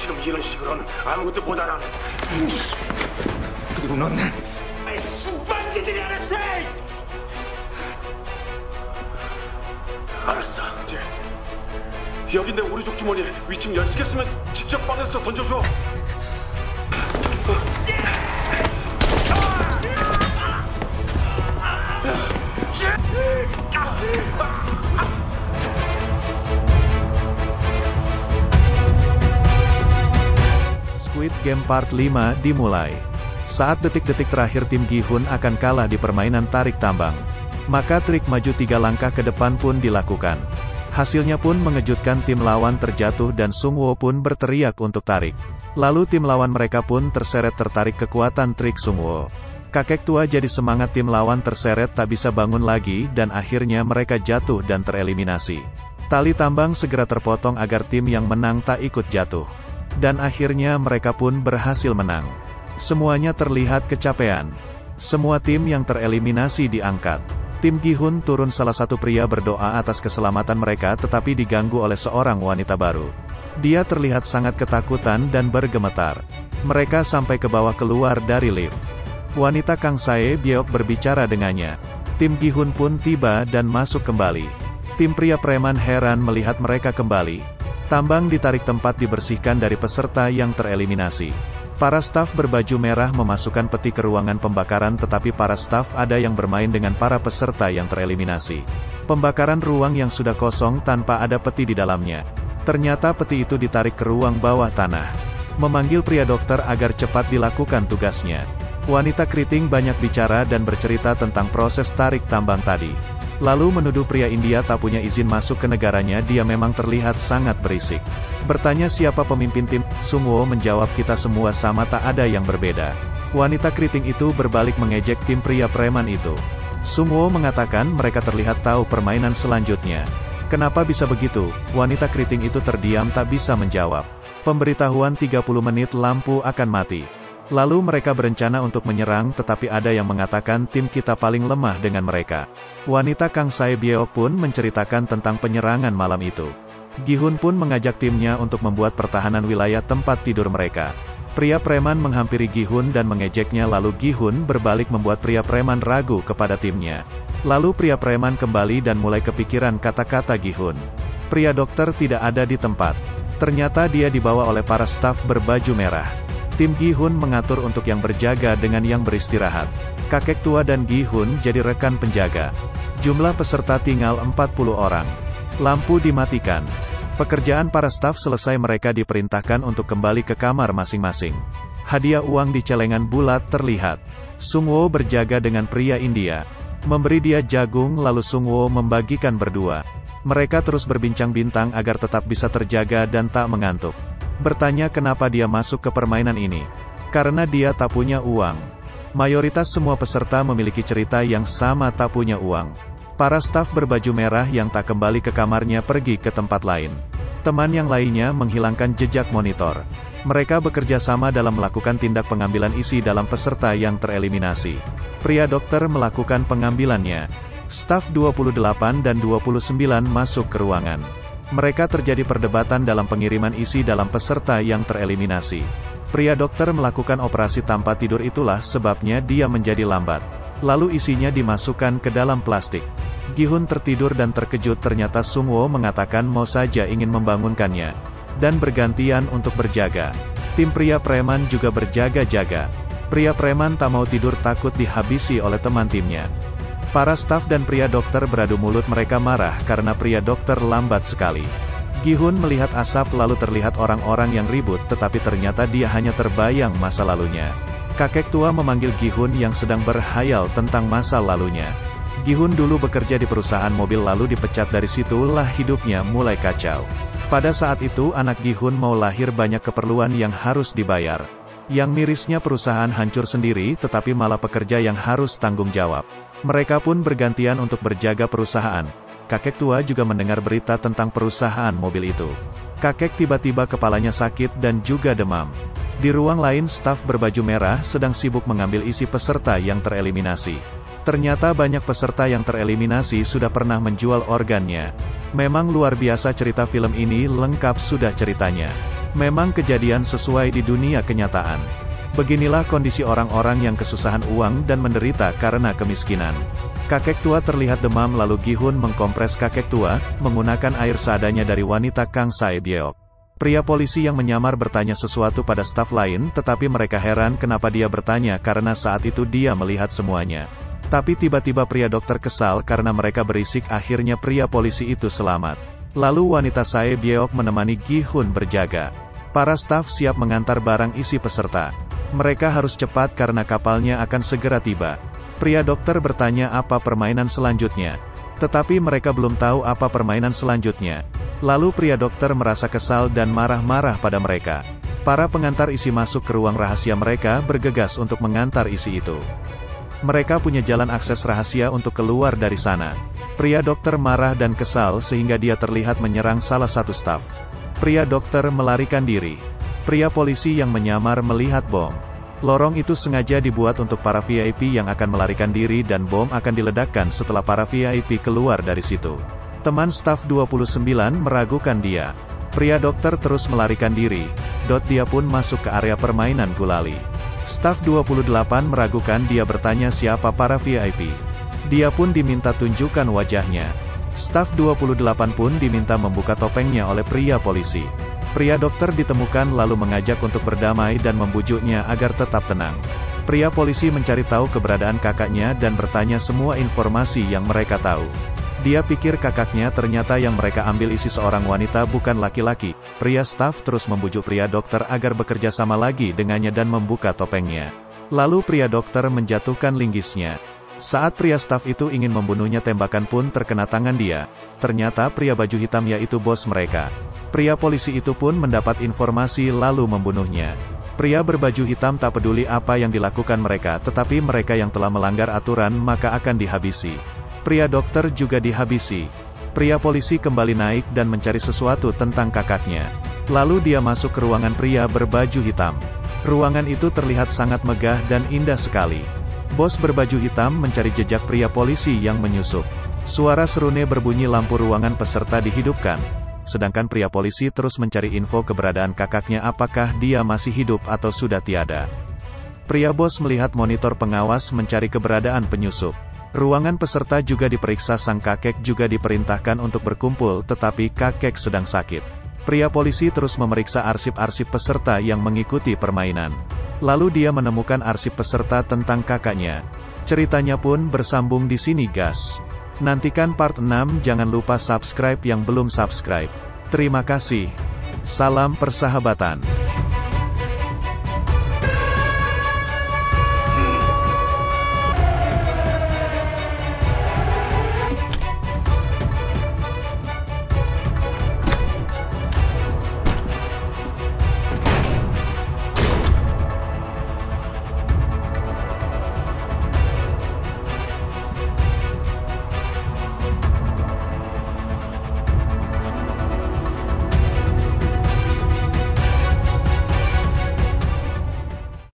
지금 이런 식으로는 아무것도 못 알아내. 그리고 넌 아이 신반지들이 알았어. 알았어. 이제 여긴데 우리 족 주머니에 위층 열 시겠으면 직접 꺼내서 던져줘. Squid Game Part 5 dimulai. Saat detik-detik terakhir tim Gi-hun akan kalah di permainan tarik tambang, maka trik maju 3 langkah ke depan pun dilakukan. Hasilnya pun mengejutkan, tim lawan terjatuh dan Sungwoo pun berteriak untuk tarik. Lalu tim lawan mereka pun terseret tertarik kekuatan trik Sungwoo. Kakek tua jadi semangat, tim lawan terseret tak bisa bangun lagi dan akhirnya mereka jatuh dan tereliminasi. Tali tambang segera terpotong agar tim yang menang tak ikut jatuh. Dan akhirnya mereka pun berhasil menang. Semuanya terlihat kecapean. Semua tim yang tereliminasi diangkat. Tim Gi-hun turun, salah satu pria berdoa atas keselamatan mereka tetapi diganggu oleh seorang wanita baru. Dia terlihat sangat ketakutan dan bergemetar. Mereka sampai ke bawah keluar dari lift. Wanita Kang Sae Byeok berbicara dengannya. Tim Gi-hun pun tiba dan masuk kembali. Tim pria preman heran melihat mereka kembali. Tambang ditarik, tempat dibersihkan dari peserta yang tereliminasi. Para staf berbaju merah memasukkan peti ke ruangan pembakaran tetapi para staf ada yang bermain dengan para peserta yang tereliminasi. Pembakaran ruang yang sudah kosong tanpa ada peti di dalamnya. Ternyata peti itu ditarik ke ruang bawah tanah. Memanggil pria dokter agar cepat dilakukan tugasnya. Wanita keriting banyak bicara dan bercerita tentang proses tarik tambang tadi. Lalu menuduh pria India tak punya izin masuk ke negaranya. Dia memang terlihat sangat berisik. Bertanya siapa pemimpin tim, Sungwoo menjawab kita semua sama, tak ada yang berbeda. Wanita keriting itu berbalik mengejek tim pria preman itu. Sungwoo mengatakan mereka terlihat tahu permainan selanjutnya. Kenapa bisa begitu? Wanita keriting itu terdiam tak bisa menjawab. Pemberitahuan 30 menit lampu akan mati. Lalu mereka berencana untuk menyerang tetapi ada yang mengatakan tim kita paling lemah dengan mereka. Wanita Kang Sae Byeok pun menceritakan tentang penyerangan malam itu. Gi-hun pun mengajak timnya untuk membuat pertahanan wilayah tempat tidur mereka. Pria preman menghampiri Gi-hun dan mengejeknya, lalu Gi-hun berbalik membuat pria preman ragu kepada timnya. Lalu pria preman kembali dan mulai kepikiran kata-kata Gi-hun. Pria dokter tidak ada di tempat. Ternyata dia dibawa oleh para staf berbaju merah. Tim Gi-hun mengatur untuk yang berjaga dengan yang beristirahat. Kakek tua dan Gi-hun jadi rekan penjaga. Jumlah peserta tinggal 40 orang. Lampu dimatikan. Pekerjaan para staf selesai, mereka diperintahkan untuk kembali ke kamar masing-masing. Hadiah uang di celengan bulat terlihat. Sungwoo berjaga dengan pria India. Memberi dia jagung, lalu Sungwoo membagikan berdua. Mereka terus berbincang-bintang agar tetap bisa terjaga dan tak mengantuk. Bertanya kenapa dia masuk ke permainan ini. Karena dia tak punya uang. Mayoritas semua peserta memiliki cerita yang sama, tak punya uang. Para staf berbaju merah yang tak kembali ke kamarnya pergi ke tempat lain. Teman yang lainnya menghilangkan jejak monitor. Mereka bekerja sama dalam melakukan tindak pengambilan isi dalam peserta yang tereliminasi. Pria dokter melakukan pengambilannya. Staf 28 dan 29 masuk ke ruangan. Mereka terjadi perdebatan dalam pengiriman isi dalam peserta yang tereliminasi. Pria dokter melakukan operasi tanpa tidur, itulah sebabnya dia menjadi lambat. Lalu isinya dimasukkan ke dalam plastik. Gi-hun tertidur dan terkejut, ternyata Sungwoo mengatakan mau saja ingin membangunkannya. Dan bergantian untuk berjaga. Tim pria preman juga berjaga-jaga. Pria preman tak mau tidur, takut dihabisi oleh teman timnya. Para staf dan pria dokter beradu mulut, mereka marah karena pria dokter lambat sekali. Gi-hun melihat asap, lalu terlihat orang-orang yang ribut tetapi ternyata dia hanya terbayang masa lalunya. Kakek tua memanggil Gi-hun yang sedang berhayal tentang masa lalunya. Gi-hun dulu bekerja di perusahaan mobil lalu dipecat, dari situlah hidupnya mulai kacau. Pada saat itu anak Gi-hun mau lahir, banyak keperluan yang harus dibayar. Yang mirisnya perusahaan hancur sendiri tetapi malah pekerja yang harus tanggung jawab. Mereka pun bergantian untuk berjaga perusahaan. Kakek tua juga mendengar berita tentang perusahaan mobil itu. Kakek tiba-tiba kepalanya sakit dan juga demam. Di ruang lain, staf berbaju merah sedang sibuk mengambil isi peserta yang tereliminasi. Ternyata banyak peserta yang tereliminasi sudah pernah menjual organnya. Memang luar biasa cerita film ini, lengkap sudah ceritanya. Memang kejadian sesuai di dunia kenyataan. Beginilah kondisi orang-orang yang kesusahan uang dan menderita karena kemiskinan. Kakek tua terlihat demam lalu Gi-hun mengkompres kakek tua, menggunakan air seadanya dari wanita Kang Sae-byeok. Pria polisi yang menyamar bertanya sesuatu pada staf lain, tetapi mereka heran kenapa dia bertanya karena saat itu dia melihat semuanya. Tapi tiba-tiba pria dokter kesal karena mereka berisik, akhirnya pria polisi itu selamat. Lalu wanita Sae-byeok menemani Gi-hun berjaga. Para staf siap mengantar barang isi peserta. Mereka harus cepat karena kapalnya akan segera tiba. Pria dokter bertanya apa permainan selanjutnya. Tetapi mereka belum tahu apa permainan selanjutnya. Lalu pria dokter merasa kesal dan marah-marah pada mereka. Para pengantar isi masuk ke ruang rahasia, mereka bergegas untuk mengantar isi itu. Mereka punya jalan akses rahasia untuk keluar dari sana. Pria dokter marah dan kesal sehingga dia terlihat menyerang salah satu staf. Pria dokter melarikan diri. Pria polisi yang menyamar melihat bom. Lorong itu sengaja dibuat untuk para VIP yang akan melarikan diri dan bom akan diledakkan setelah para VIP keluar dari situ. Teman staf 29 meragukan dia. Pria dokter terus melarikan diri. Dia pun masuk ke area permainan gulali. Staf 28 meragukan dia, bertanya siapa para VIP. Dia pun diminta tunjukkan wajahnya. Staf 28 pun diminta membuka topengnya oleh pria polisi. Pria dokter ditemukan lalu mengajak untuk berdamai dan membujuknya agar tetap tenang. Pria polisi mencari tahu keberadaan kakaknya dan bertanya semua informasi yang mereka tahu. Dia pikir kakaknya ternyata yang mereka ambil isi seorang wanita bukan laki-laki. Pria staf terus membujuk pria dokter agar bekerja sama lagi dengannya dan membuka topengnya. Lalu pria dokter menjatuhkan linggisnya. Saat pria staf itu ingin membunuhnya, tembakan pun terkena tangan dia. Ternyata pria baju hitam yaitu bos mereka. Pria polisi itu pun mendapat informasi lalu membunuhnya. Pria berbaju hitam tak peduli apa yang dilakukan mereka, tetapi mereka yang telah melanggar aturan maka akan dihabisi. Pria dokter juga dihabisi. Pria polisi kembali naik dan mencari sesuatu tentang kakaknya. Lalu dia masuk ke ruangan pria berbaju hitam. Ruangan itu terlihat sangat megah dan indah sekali. Bos berbaju hitam mencari jejak pria polisi yang menyusup. Suara serune berbunyi, lampu ruangan peserta dihidupkan. Sedangkan pria polisi terus mencari info keberadaan kakaknya, apakah dia masih hidup atau sudah tiada. Pria bos melihat monitor pengawas mencari keberadaan penyusup. Ruangan peserta juga diperiksa, sang kakek juga diperintahkan untuk berkumpul, tetapi kakek sedang sakit. Pria polisi terus memeriksa arsip-arsip peserta yang mengikuti permainan. Lalu dia menemukan arsip peserta tentang kakaknya. Ceritanya pun bersambung di sini, guys. Nantikan part 6, jangan lupa subscribe yang belum subscribe. Terima kasih. Salam persahabatan.